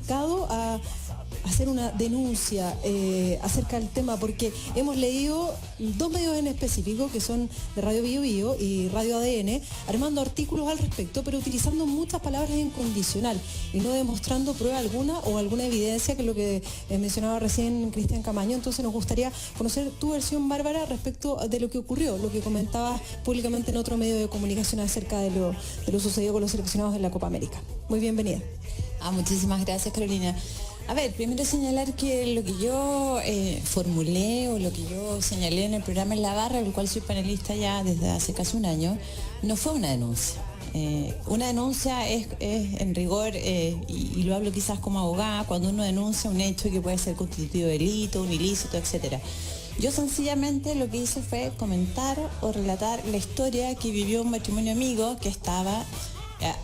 acercado a hacer una denuncia acerca del tema? Porque hemos leído dos medios en específico, que son de Radio Bio Bio y Radio ADN, armando artículos al respecto, pero utilizando muchas palabras en condicional y no demostrando prueba alguna o alguna evidencia, que es lo que mencionaba recién Cristian Camaño. Entonces nos gustaría conocer tu versión, Bárbara, respecto de lo que ocurrió, lo que comentabas públicamente en otro medio de comunicación acerca de lo sucedido con los seleccionados en la Copa América. Muy bienvenida. Muchísimas gracias, Carolina. A ver, primero señalar que lo que yo formulé o lo que yo señalé en el programa En la Barra, del cual soy panelista ya desde hace casi un año, no fue una denuncia. Una denuncia es en rigor, y lo hablo quizás como abogada, cuando uno denuncia un hecho que puede ser constitutivo de delito, un ilícito, etcétera. Yo sencillamente lo que hice fue comentar o relatar la historia que vivió un matrimonio amigo que estaba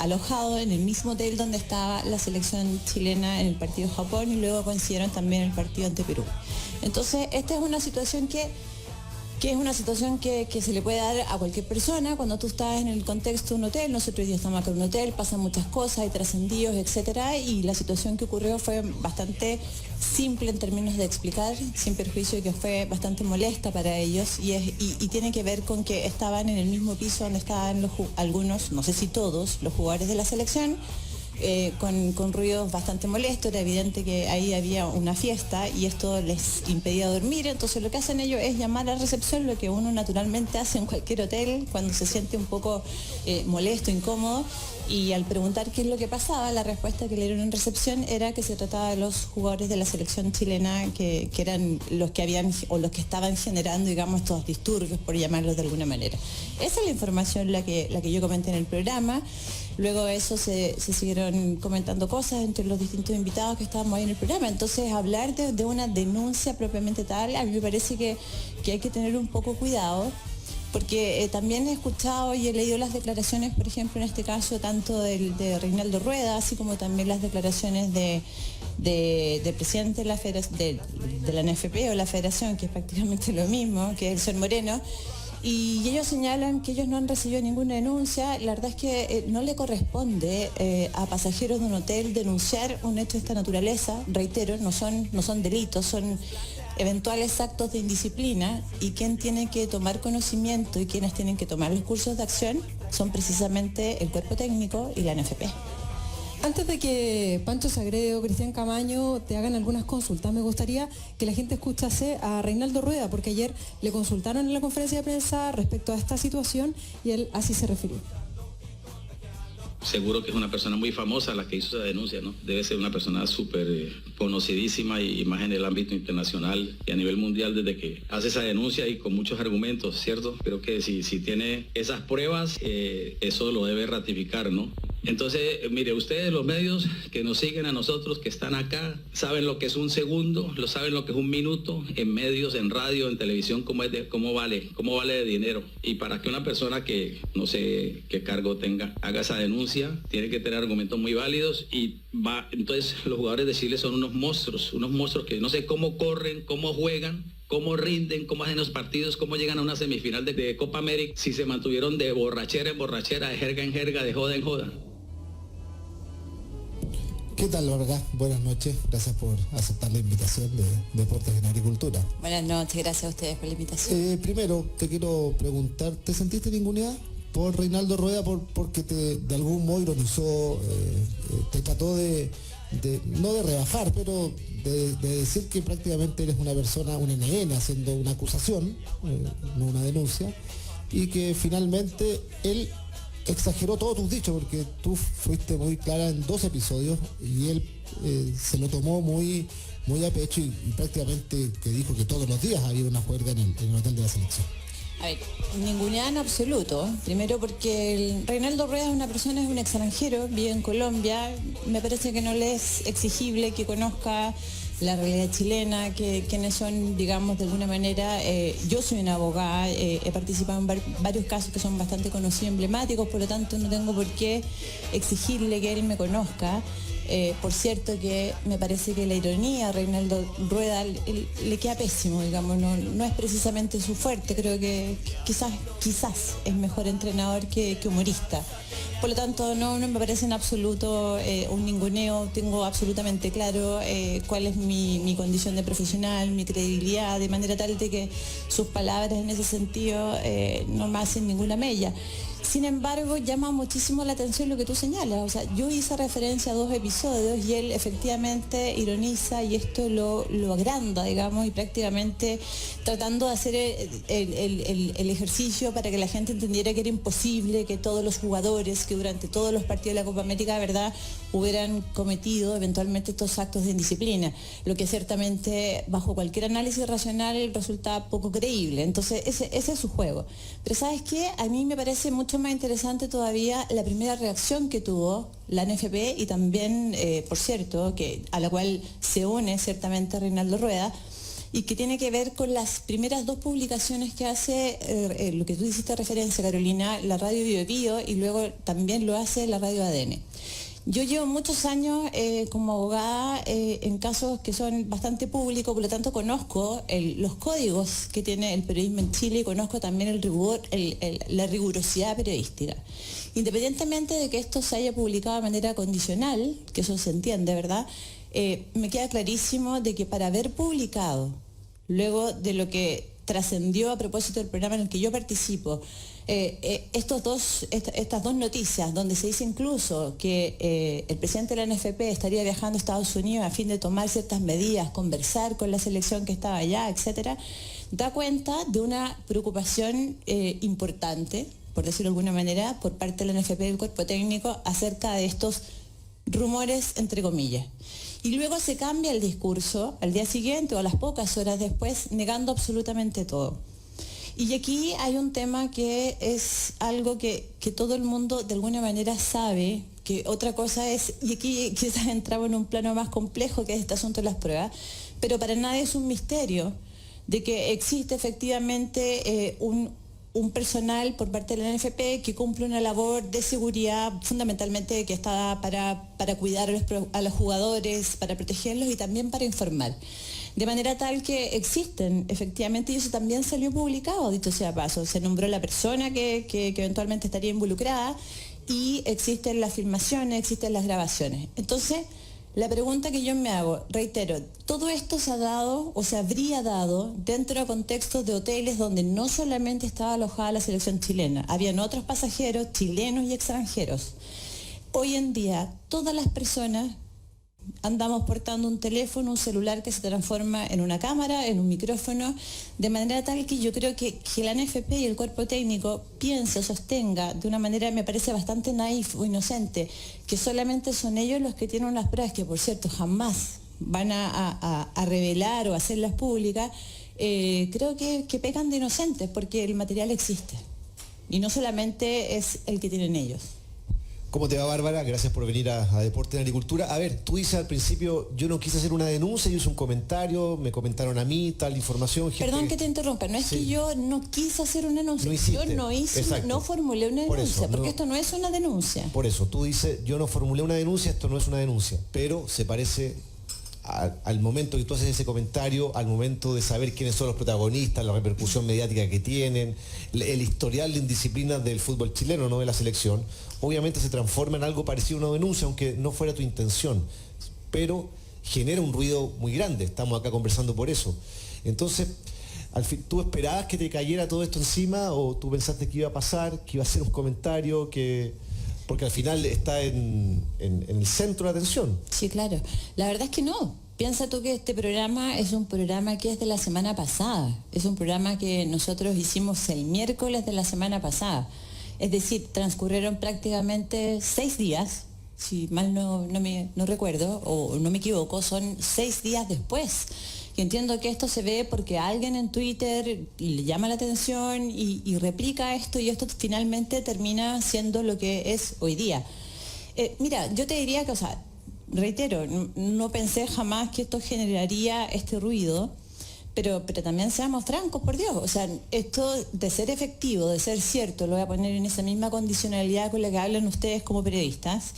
alojado en el mismo hotel donde estaba la selección chilena en el partido de Japón, y luego coincidieron también el partido ante Perú. Entonces, esta es una situación que se le puede dar a cualquier persona cuando tú estás en el contexto de un hotel. Nosotros ya estamos acá en un hotel, pasan muchas cosas, hay trascendidos, etcétera, y la situación que ocurrió fue bastante simple en términos de explicar, sin perjuicio de que fue bastante molesta para ellos, y tiene que ver con que estaban en el mismo piso donde estaban algunos, no sé si todos, los jugadores de la selección, con ruidos bastante molestos. Era evidente que ahí había una fiesta y esto les impedía dormir. Entonces lo que hacen ellos es llamar a recepción, lo que uno naturalmente hace en cualquier hotel cuando se siente un poco molesto, incómodo, y al preguntar qué es lo que pasaba, la respuesta que le dieron en recepción era que se trataba de los jugadores de la selección chilena que eran los que habían o los que estaban generando, digamos, estos disturbios, por llamarlos de alguna manera. Esa es la información la que yo comenté en el programa. Luego de eso se siguieron comentando cosas entre los distintos invitados que estábamos ahí en el programa. Entonces, hablar de una denuncia propiamente tal, a mí me parece que hay que tener un poco cuidado, porque también he escuchado y he leído las declaraciones, por ejemplo, en este caso, tanto de Reinaldo Rueda, así como también las declaraciones del presidente de la NFP o la Federación, que es prácticamente lo mismo, que es el señor Moreno. Y ellos señalan que ellos no han recibido ninguna denuncia. La verdad es que no le corresponde a pasajeros de un hotel denunciar un hecho de esta naturaleza. Reitero, no son delitos, son eventuales actos de indisciplina, y quien tiene que tomar conocimiento y quienes tienen que tomar los cursos de acción son precisamente el cuerpo técnico y la NFP. Antes de que Pancho Sagredo, Cristian Camaño te hagan algunas consultas, me gustaría que la gente escuchase a Reinaldo Rueda, porque ayer le consultaron en la conferencia de prensa respecto a esta situación y él así se refirió. Seguro que es una persona muy famosa la que hizo esa denuncia, ¿no? Debe ser una persona súper conocidísima y más en el ámbito internacional y a nivel mundial desde que hace esa denuncia, y con muchos argumentos, ¿cierto? Creo que si tiene esas pruebas, eso lo debe ratificar, ¿no? Entonces, mire, ustedes, los medios que nos siguen a nosotros, que están acá, saben lo que es un segundo, lo saben lo que es un minuto, en medios, en radio, en televisión, cómo vale de dinero. Y para que una persona que no sé qué cargo tenga, haga esa denuncia, tiene que tener argumentos muy válidos, entonces los jugadores de Chile son unos monstruos que no sé cómo corren, cómo juegan, cómo rinden, cómo hacen los partidos, cómo llegan a una semifinal de Copa América, si se mantuvieron de borrachera en borrachera, de jerga en jerga, de joda en joda. ¿Qué tal, Olga? Buenas noches, gracias por aceptar la invitación de Deportes en Agricultura. Buenas noches, gracias a ustedes por la invitación. Primero, te quiero preguntar, ¿te sentiste ninguneada por Reinaldo Rueda porque de algún modo ironizó, te trató no de rebajar, pero de decir que prácticamente eres una persona, un NN, haciendo una acusación, no una denuncia, y que finalmente él exageró todos tus dichos, porque tú fuiste muy clara en 2 episodios y él se lo tomó muy a pecho y prácticamente te dijo que todos los días había una juerga en el hotel de la selección? A ver, ninguna en absoluto. Primero porque el Reinaldo Rueda es un extranjero, vive en Colombia. Me parece que no le es exigible que conozca la realidad chilena, quienes son, digamos, de alguna manera. Yo soy una abogada, he participado en varios casos que son bastante conocidos, emblemáticos, por lo tanto no tengo por qué exigirle que él me conozca. Por cierto que me parece que la ironía a Reinaldo Rueda le queda pésimo, digamos, no es precisamente su fuerte. Creo que quizás es mejor entrenador que humorista. Por lo tanto, no me parece en absoluto un ninguneo. Tengo absolutamente claro cuál es mi condición de profesional, mi credibilidad, de manera tal de que sus palabras en ese sentido no me hacen ninguna mella. Sin embargo, llama muchísimo la atención lo que tú señalas. O sea, yo hice referencia a 2 episodios y él efectivamente ironiza y esto lo agranda, digamos, y prácticamente tratando de hacer el ejercicio para que la gente entendiera que era imposible que todos los jugadores que durante todos los partidos de la Copa América, de verdad, hubieran cometido eventualmente estos actos de indisciplina, lo que ciertamente bajo cualquier análisis racional resulta poco creíble. Entonces ese es su juego. Pero ¿sabes qué? A mí me parece mucho más interesante todavía la primera reacción que tuvo la NFP y también, por cierto, a la cual se une ciertamente Reinaldo Rueda, y que tiene que ver con las primeras 2 publicaciones que hace, lo que tú hiciste referencia, Carolina, la radio Bio Bio, y luego también lo hace la radio ADN. Yo llevo muchos años como abogada en casos que son bastante públicos, por lo tanto conozco los códigos que tiene el periodismo en Chile y conozco también el rigor, la rigurosidad periodística. Independientemente de que esto se haya publicado de manera condicional, que eso se entiende, ¿verdad? Me queda clarísimo de que para haber publicado, luego de lo que trascendió a propósito del programa en el que yo participo, estas 2 noticias, donde se dice incluso que el presidente de la NFP estaría viajando a Estados Unidos a fin de tomar ciertas medidas, conversar con la selección que estaba allá, etcétera, da cuenta de una preocupación importante, por decirlo de alguna manera, por parte de la NFP y del cuerpo técnico acerca de estos rumores, entre comillas. Y luego se cambia el discurso al día siguiente o a las pocas horas después, negando absolutamente todo. Y aquí hay un tema que es algo que todo el mundo de alguna manera sabe, que otra cosa es, y aquí quizás entramos en un plano más complejo que es este asunto de las pruebas, pero para nadie es un misterio de que existe efectivamente un personal por parte de la NFP que cumple una labor de seguridad fundamentalmente que está para cuidar a los jugadores, para protegerlos y también para informar. De manera tal que existen, efectivamente, y eso también salió publicado, dicho sea paso, se nombró la persona que eventualmente estaría involucrada y existen las filmaciones, existen las grabaciones. Entonces, la pregunta que yo me hago, reitero, todo esto se ha dado o se habría dado dentro de contextos de hoteles donde no solamente estaba alojada la selección chilena, habían otros pasajeros chilenos y extranjeros. Hoy en día, todas las personas andamos portando un teléfono, un celular que se transforma en una cámara, en un micrófono, de manera tal que yo creo que la NFP y el cuerpo técnico piense o sostenga de una manera, me parece bastante naif o inocente, que solamente son ellos los que tienen unas pruebas que, por cierto, jamás van a revelar o hacerlas públicas, creo que pecan de inocentes porque el material existe y no solamente es el que tienen ellos. ¿Cómo te va, Bárbara? Gracias por venir a Deporte en Agricultura. A ver, tú dices al principio, yo no quise hacer una denuncia, yo hice un comentario, me comentaron a mí, tal información. Gente... Perdón que te interrumpa, no es que yo no quise hacer una denuncia, yo no formulé una denuncia, porque esto no es una denuncia. Por eso, tú dices, yo no formulé una denuncia, esto no es una denuncia, pero se parece al momento que tú haces ese comentario, al momento de saber quiénes son los protagonistas, la repercusión mediática que tienen, el historial de indisciplinas del fútbol chileno, no de la selección, obviamente se transforma en algo parecido a una denuncia, aunque no fuera tu intención, pero genera un ruido muy grande, estamos acá conversando por eso. Entonces, al fin, ¿tú esperabas que te cayera todo esto encima o tú pensaste que iba a pasar, que iba a ser un comentario que... porque al final está en el centro de atención? Sí, claro. La verdad es que no. Piensa tú que este programa es un programa que es de la semana pasada. Es un programa que nosotros hicimos el miércoles de la semana pasada. Es decir, transcurrieron prácticamente 6 días, si mal no recuerdo, o no me equivoco, son 6 días después. Y entiendo que esto se ve porque alguien en Twitter le llama la atención y replica esto y esto finalmente termina siendo lo que es hoy día. Mira, yo te diría que, o sea, reitero, no pensé jamás que esto generaría este ruido, pero también seamos francos, por Dios. O sea, esto de ser efectivo, de ser cierto, lo voy a poner en esa misma condicionalidad con la que hablan ustedes como periodistas,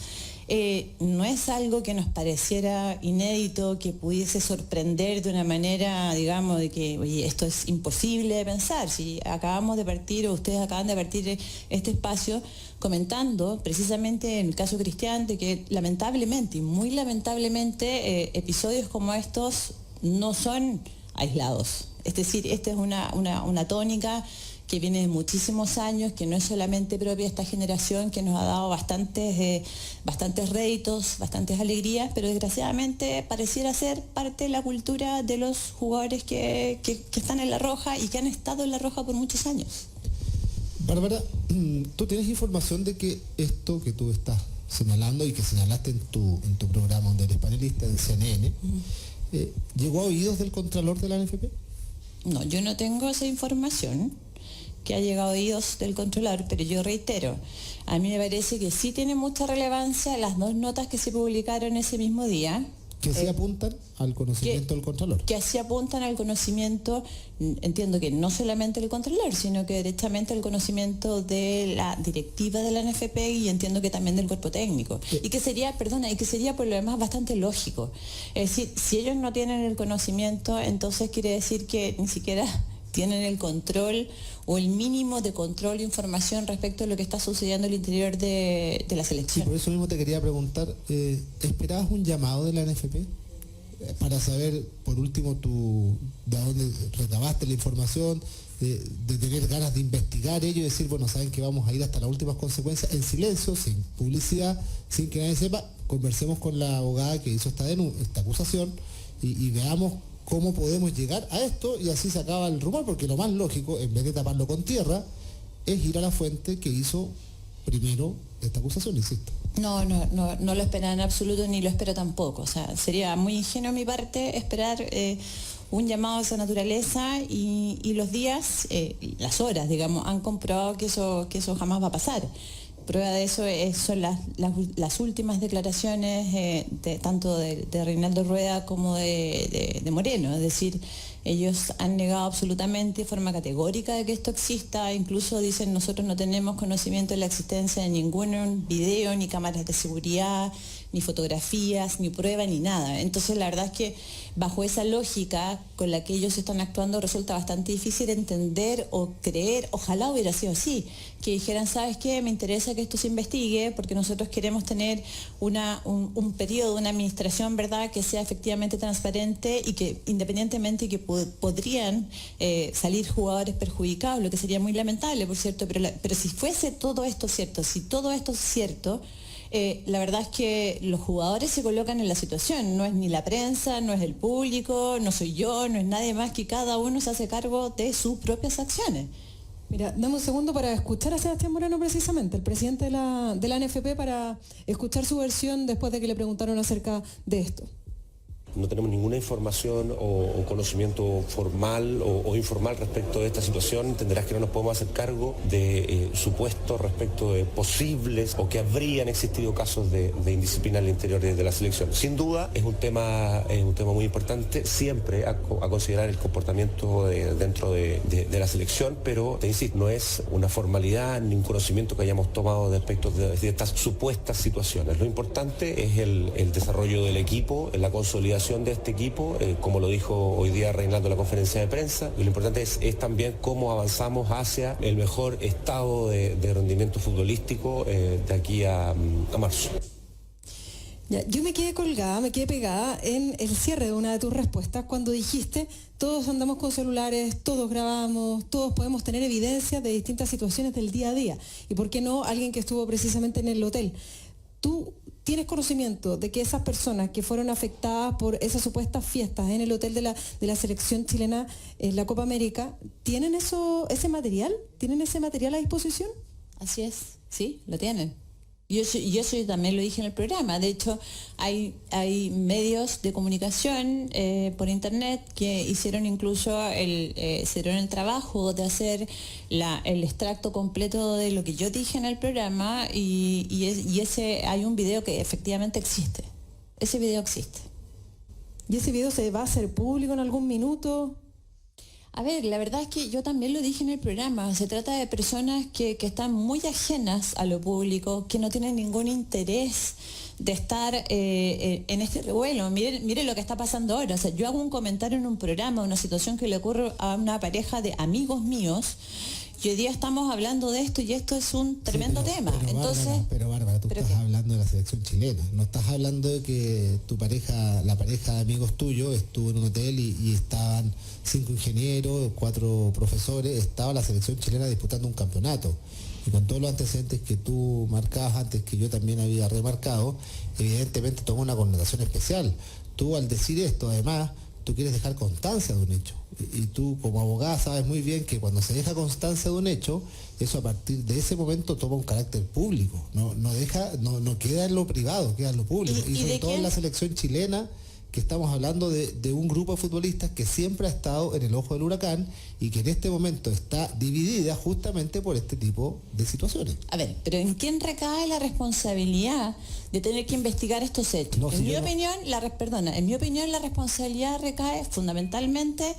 no es algo que nos pareciera inédito, que pudiese sorprender de una manera, digamos, de que, oye, esto es imposible de pensar. Si acabamos de partir, o ustedes acaban de partir este espacio comentando precisamente en el caso Cristian de que lamentablemente, y muy lamentablemente, episodios como estos no son aislados. Es decir, esta es una tónica que viene de muchísimos años, que no es solamente propia de esta generación, que nos ha dado bastantes réditos, bastantes alegrías, pero desgraciadamente pareciera ser parte de la cultura de los jugadores que están en La Roja y que han estado en La Roja por muchos años. Bárbara, ¿tú tienes información de que esto que tú estás señalando y que señalaste en tu programa donde eres panelista en CNN, llegó a oídos del Contralor de la NFP? No, yo no tengo esa información que ha llegado a oídos del controlador, pero yo reitero, a mí me parece que sí tiene mucha relevancia las dos notas que se publicaron ese mismo día. Que sí apuntan al conocimiento del Contralor. Que así apuntan al conocimiento, entiendo que no solamente del Contralor, sino que directamente al conocimiento de la directiva de la NFP y entiendo que también del cuerpo técnico. Sí. Y que sería por lo demás bastante lógico. Es decir, si ellos no tienen el conocimiento, entonces quiere decir que ni siquiera tienen el control o el mínimo de control e información respecto a lo que está sucediendo al interior de la selección. Sí, por eso mismo te quería preguntar, ¿esperabas un llamado de la NFP para saber, por último, de dónde recabaste la información, de tener ganas de investigar ello y decir, bueno, saben que vamos a ir hasta las últimas consecuencias en silencio, sin publicidad, sin que nadie sepa? Conversemos con la abogada que hizo esta acusación y veamos cómo podemos llegar a esto, y así se acaba el rumor, porque lo más lógico, en vez de taparlo con tierra, es ir a la fuente que hizo primero esta acusación, insisto. No lo esperaba en absoluto, ni lo espero tampoco. O sea, sería muy ingenuo a mi parte esperar un llamado de esa naturaleza y los días, las horas, digamos, han comprobado que eso jamás va a pasar. Prueba de eso son las últimas declaraciones tanto de Reinaldo Rueda como de Moreno. Es decir, ellos han negado absolutamente de forma categórica de que esto exista. Incluso dicen, nosotros no tenemos conocimiento de la existencia de ningún video, ni cámaras de seguridad, ni fotografías, ni prueba, ni nada. Entonces la verdad es que bajo esa lógica con la que ellos están actuando resulta bastante difícil entender o creer, ojalá hubiera sido así, que dijeran, ¿sabes qué? Me interesa que esto se investigue porque nosotros queremos tener un periodo, una administración, ¿verdad?, que sea efectivamente transparente y que independientemente que podrían salir jugadores perjudicados, lo que sería muy lamentable, por cierto, pero si fuese todo esto cierto, si todo esto es cierto, la verdad es que los jugadores se colocan en la situación, no es ni la prensa, no es el público, no soy yo, no es nadie más, que cada uno se hace cargo de sus propias acciones. Mira, dame un segundo para escuchar a Sebastián Moreno precisamente, el presidente de la NFP, para escuchar su versión después de que le preguntaron acerca de esto. No tenemos ninguna información o conocimiento formal o informal respecto de esta situación. Entenderás que no nos podemos hacer cargo de supuestos respecto de posibles o que habrían existido casos de indisciplina al interior de la selección. Sin duda es un tema muy importante siempre a considerar el comportamiento dentro de la selección, pero te insisto, no es una formalidad ni un conocimiento que hayamos tomado respecto de estas supuestas situaciones. Lo importante es el desarrollo del equipo, la consolidación de este equipo, como lo dijo hoy día Reinaldo en la conferencia de prensa, y lo importante es también cómo avanzamos hacia el mejor estado de rendimiento futbolístico de aquí a marzo. Ya, yo me quedé pegada en el cierre de una de tus respuestas cuando dijiste, todos andamos con celulares, todos grabamos, todos podemos tener evidencia de distintas situaciones del día a día, y por qué no alguien que estuvo precisamente en el hotel. ¿Tú tienes conocimiento de que esas personas que fueron afectadas por esas supuestas fiestas en el hotel de la selección chilena en la Copa América, tienen ese material? ¿Tienen ese material a disposición? Así es, sí, lo tienen. Y eso yo también lo dije en el programa. De hecho, hay medios de comunicación por internet que hicieron incluso se dieron el trabajo de hacer el extracto completo de lo que yo dije en el programa y hay un video que efectivamente existe. Ese video existe. ¿Y ese video se va a hacer público en algún minuto? A ver, la verdad es que yo también lo dije en el programa, se trata de personas que están muy ajenas a lo público, que no tienen ningún interés de estar en este revuelo. Mire lo que está pasando ahora. O sea, yo hago un comentario en un programa, una situación que le ocurre a una pareja de amigos míos, y hoy día estamos hablando de esto y esto es un tremendo tema. Pero Bárbara, tú estás hablando de la selección chilena, no estás hablando de que tu pareja, la pareja de amigos tuyos estuvo en un hotel y estaban 5 ingenieros, 4 profesores, estaba la selección chilena disputando un campeonato. Y con todos los antecedentes que tú marcabas antes, que yo también había remarcado, evidentemente toma una connotación especial. Tú al decir esto, además, tú quieres dejar constancia de un hecho. Y tú como abogada sabes muy bien que cuando se deja constancia de un hecho, eso a partir de ese momento toma un carácter público. No queda en lo privado, queda en lo público. Y sobre todo en la selección chilena, que estamos hablando de un grupo de futbolistas que siempre ha estado en el ojo del huracán y que en este momento está dividida justamente por este tipo de situaciones. A ver, pero ¿en quién recae la responsabilidad de tener que investigar estos hechos? En mi opinión, la responsabilidad recae fundamentalmente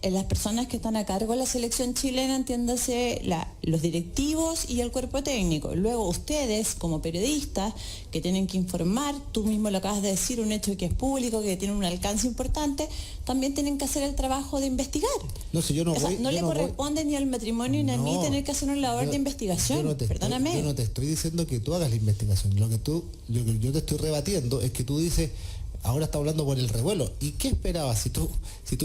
en las personas que están a cargo de la selección chilena, entiéndase los directivos y el cuerpo técnico. Luego ustedes, como periodistas, que tienen que informar, tú mismo lo acabas de decir, un hecho que es público, que tiene un alcance importante, también tienen que hacer el trabajo de investigar. No le corresponde ni al matrimonio ni a mí tener que hacer una labor de investigación. Perdóname. Yo no te estoy diciendo que tú hagas la investigación. Lo que yo te estoy rebatiendo es que tú dices, ahora está hablando por el revuelo. ¿Y qué esperabas si tú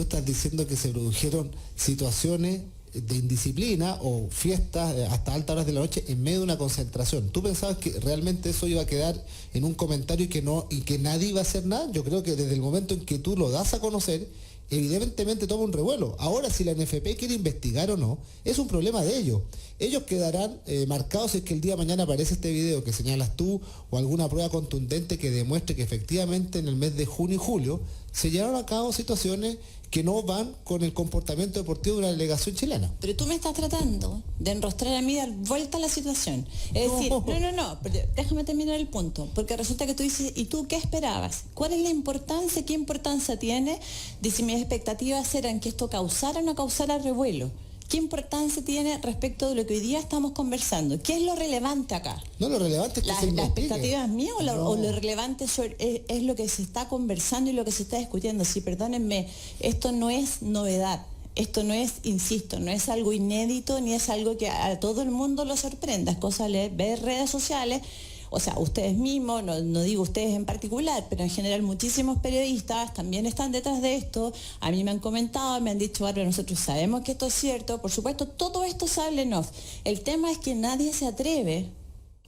estás diciendo que se produjeron situaciones de indisciplina o fiestas hasta altas horas de la noche en medio de una concentración? ¿Tú pensabas que realmente eso iba a quedar en un comentario y que nadie iba a hacer nada? Yo creo que desde el momento en que tú lo das a conocer, evidentemente toma un revuelo. Ahora, si la NFP quiere investigar o no, es un problema de ellos. Ellos quedarán marcados si es que el día de mañana aparece este video que señalas tú o alguna prueba contundente que demuestre que efectivamente en el mes de junio y julio se llevaron a cabo situaciones que no van con el comportamiento deportivo de una delegación chilena. Pero tú me estás tratando de enrostrar a mí, dar vuelta a la situación. Es decir, no, pero déjame terminar el punto, porque resulta que tú dices, ¿y tú qué esperabas? ¿Cuál es la importancia, qué importancia tiene de si mis expectativas eran que esto causara o no causara revuelo? ¿Qué importancia tiene respecto de lo que hoy día estamos conversando? ¿Qué es lo relevante acá? No, lo relevante es que se investigue. ¿La expectativa es mía o lo relevante es lo que se está conversando y lo que se está discutiendo? Sí, perdónenme, esto no es novedad. Esto no es, insisto, no es algo inédito ni es algo que a todo el mundo lo sorprenda. Es cosa de ver redes sociales. O sea, ustedes mismos, no digo ustedes en particular, pero en general muchísimos periodistas también están detrás de esto. A mí me han comentado, me han dicho, Bárbara, nosotros sabemos que esto es cierto. Por supuesto, todo esto sale en off. El tema es que nadie se atreve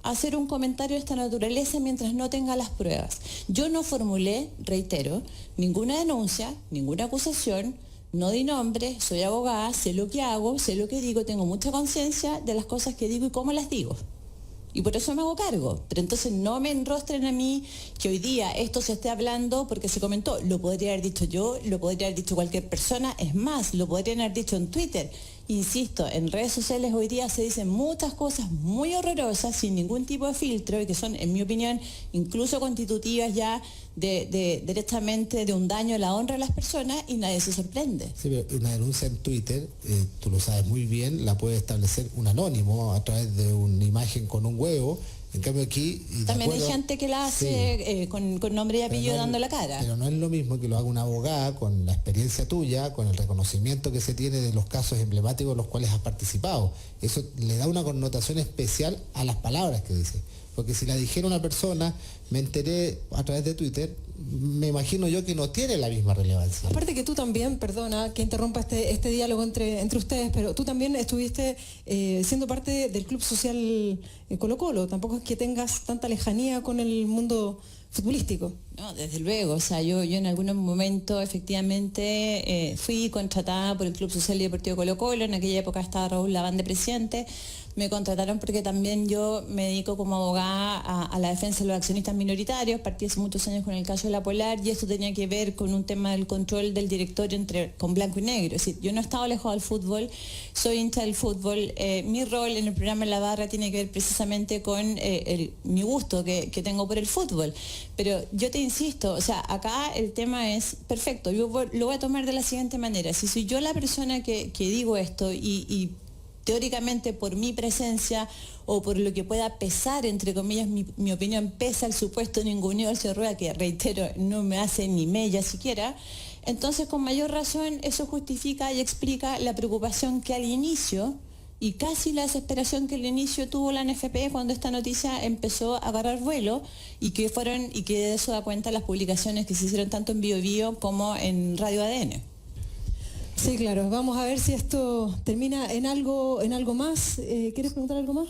a hacer un comentario de esta naturaleza mientras no tenga las pruebas. Yo no formulé, reitero, ninguna denuncia, ninguna acusación. No di nombre, soy abogada, sé lo que hago, sé lo que digo, tengo mucha conciencia de las cosas que digo y cómo las digo. Y por eso me hago cargo. Pero entonces no me enrostren a mí que hoy día esto se esté hablando porque se comentó. Lo podría haber dicho yo, lo podría haber dicho cualquier persona. Es más, lo podrían haber dicho en Twitter. Insisto, en redes sociales hoy día se dicen muchas cosas muy horrorosas sin ningún tipo de filtro y que son, en mi opinión, incluso constitutivas ya directamente de un daño a la honra de las personas y nadie se sorprende. Sí, pero una denuncia en Twitter, tú lo sabes muy bien, la puede establecer un anónimo a través de una imagen con un huevo. En cambio aquí... También hay gente que la hace con nombre y apellido dando la cara. Pero no es lo mismo que lo haga una abogada con la experiencia tuya, con el reconocimiento que se tiene de los casos emblemáticos en los cuales has participado. Eso le da una connotación especial a las palabras que dice. Porque si la dijera una persona, me enteré a través de Twitter, me imagino yo que no tiene la misma relevancia. Aparte que tú también, perdona que interrumpa este diálogo entre ustedes, pero tú también estuviste siendo parte del Club Social Colo-Colo. Tampoco es que tengas tanta lejanía con el mundo futbolístico. No, desde luego, o sea, yo en algún momento efectivamente fui contratada por el Club Social y Deportivo Colo-Colo, en aquella época estaba Raúl Laván de presidente, me contrataron porque también yo me dedico como abogada a la defensa de los accionistas minoritarios, partí hace muchos años con el caso de La Polar y esto tenía que ver con un tema del control del directorio con blanco y negro. Es decir, yo no he estado alejado del fútbol, soy hincha del fútbol, mi rol en el programa En la Barra tiene que ver precisamente con mi gusto que tengo por el fútbol. Pero yo te insisto, o sea, acá el tema es perfecto, yo lo voy a tomar de la siguiente manera. Si soy yo la persona que digo esto y teóricamente por mi presencia o por lo que pueda pesar, entre comillas, mi opinión pesa el supuesto ninguneo al Rueda, que reitero, no me hace ni mella siquiera, entonces con mayor razón eso justifica y explica la preocupación que al inicio y casi la desesperación que al inicio tuvo la NFP cuando esta noticia empezó a agarrar vuelo y que de eso da cuenta las publicaciones que se hicieron tanto en Bio Bio como en Radio ADN. Sí, claro. Vamos a ver si esto termina en algo más. ¿Quieres preguntar algo más?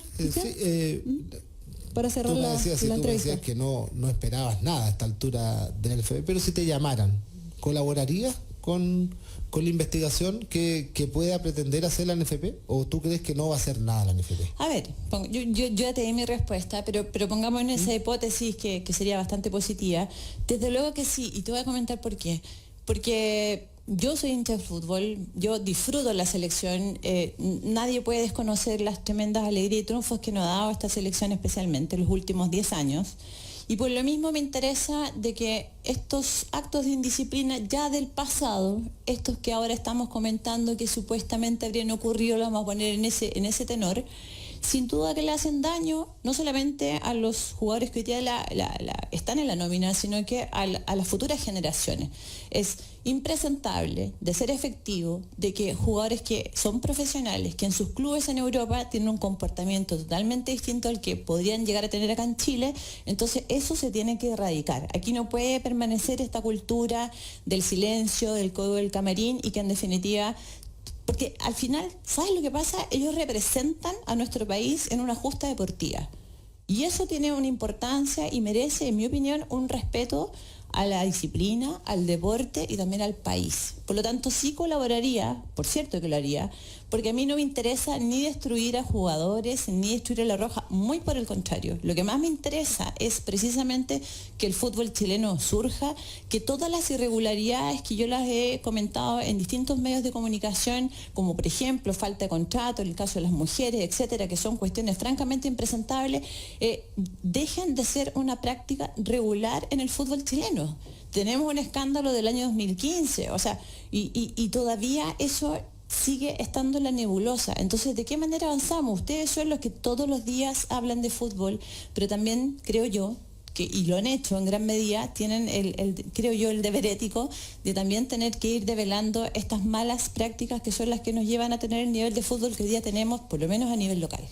Para cerrar la entrevista. Tú me decías que no esperabas nada a esta altura del NFP, pero si te llamaran, ¿colaborarías con la investigación que pueda pretender hacer la NFP? ¿O tú crees que no va a hacer nada la NFP? A ver, yo ya te di mi respuesta, pero pongamos en esa hipótesis que sería bastante positiva. Desde luego que sí, y te voy a comentar por qué. Porque yo soy hincha de fútbol, yo disfruto la selección, nadie puede desconocer las tremendas alegrías y triunfos que nos ha dado esta selección, especialmente en los últimos 10 años. Y por lo mismo me interesa de que estos actos de indisciplina ya del pasado, estos que ahora estamos comentando que supuestamente habrían ocurrido, lo vamos a poner en ese tenor, sin duda que le hacen daño no solamente a los jugadores que hoy día están en la nómina, sino que a las futuras generaciones. Es impresentable, de ser efectivo, de que jugadores que son profesionales, que en sus clubes en Europa tienen un comportamiento totalmente distinto al que podrían llegar a tener acá en Chile, entonces eso se tiene que erradicar. Aquí no puede permanecer esta cultura del silencio, del código del camarín y que en definitiva... Porque al final, ¿sabes lo que pasa? Ellos representan a nuestro país en una justa deportiva. Y eso tiene una importancia y merece, en mi opinión, un respeto a la disciplina, al deporte y también al país. Por lo tanto, sí colaboraría, por cierto que lo haría, porque a mí no me interesa ni destruir a jugadores, ni destruir a La Roja, muy por el contrario. Lo que más me interesa es precisamente que el fútbol chileno surja, que todas las irregularidades que yo las he comentado en distintos medios de comunicación, como por ejemplo falta de contrato, en el caso de las mujeres, etcétera, que son cuestiones francamente impresentables, dejen de ser una práctica regular en el fútbol chileno. Tenemos un escándalo del año 2015, o sea, y todavía eso sigue estando en la nebulosa. Entonces, ¿de qué manera avanzamos? Ustedes son los que todos los días hablan de fútbol, pero también creo yo que, y lo han hecho en gran medida, tienen creo yo el deber ético de también tener que ir develando estas malas prácticas que son las que nos llevan a tener el nivel de fútbol que hoy día tenemos, por lo menos a nivel local.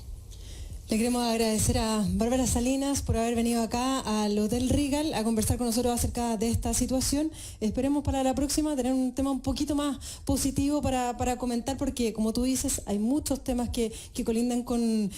Le queremos agradecer a Bárbara Salinas por haber venido acá al Hotel Regal a conversar con nosotros acerca de esta situación. Esperemos para la próxima tener un tema un poquito más positivo para comentar, porque como tú dices, hay muchos temas que colindan con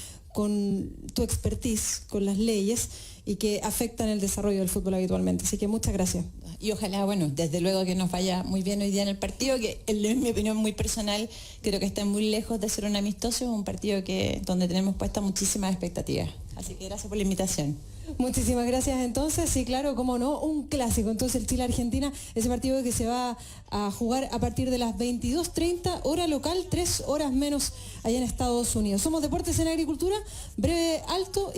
tu expertise, con las leyes y que afectan el desarrollo del fútbol habitualmente. Así que muchas gracias. Y ojalá, bueno, desde luego que nos vaya muy bien hoy día en el partido, que en mi opinión muy personal creo que está muy lejos de ser un amistoso, es un partido donde tenemos puestas muchísimas expectativas. Así que gracias por la invitación. Muchísimas gracias entonces, sí claro, cómo no, un clásico, entonces el Chile-Argentina, ese partido que se va a jugar a partir de las 22:30 hora local, 3 horas menos allá en Estados Unidos. Somos Deportes en Agricultura, breve alto y...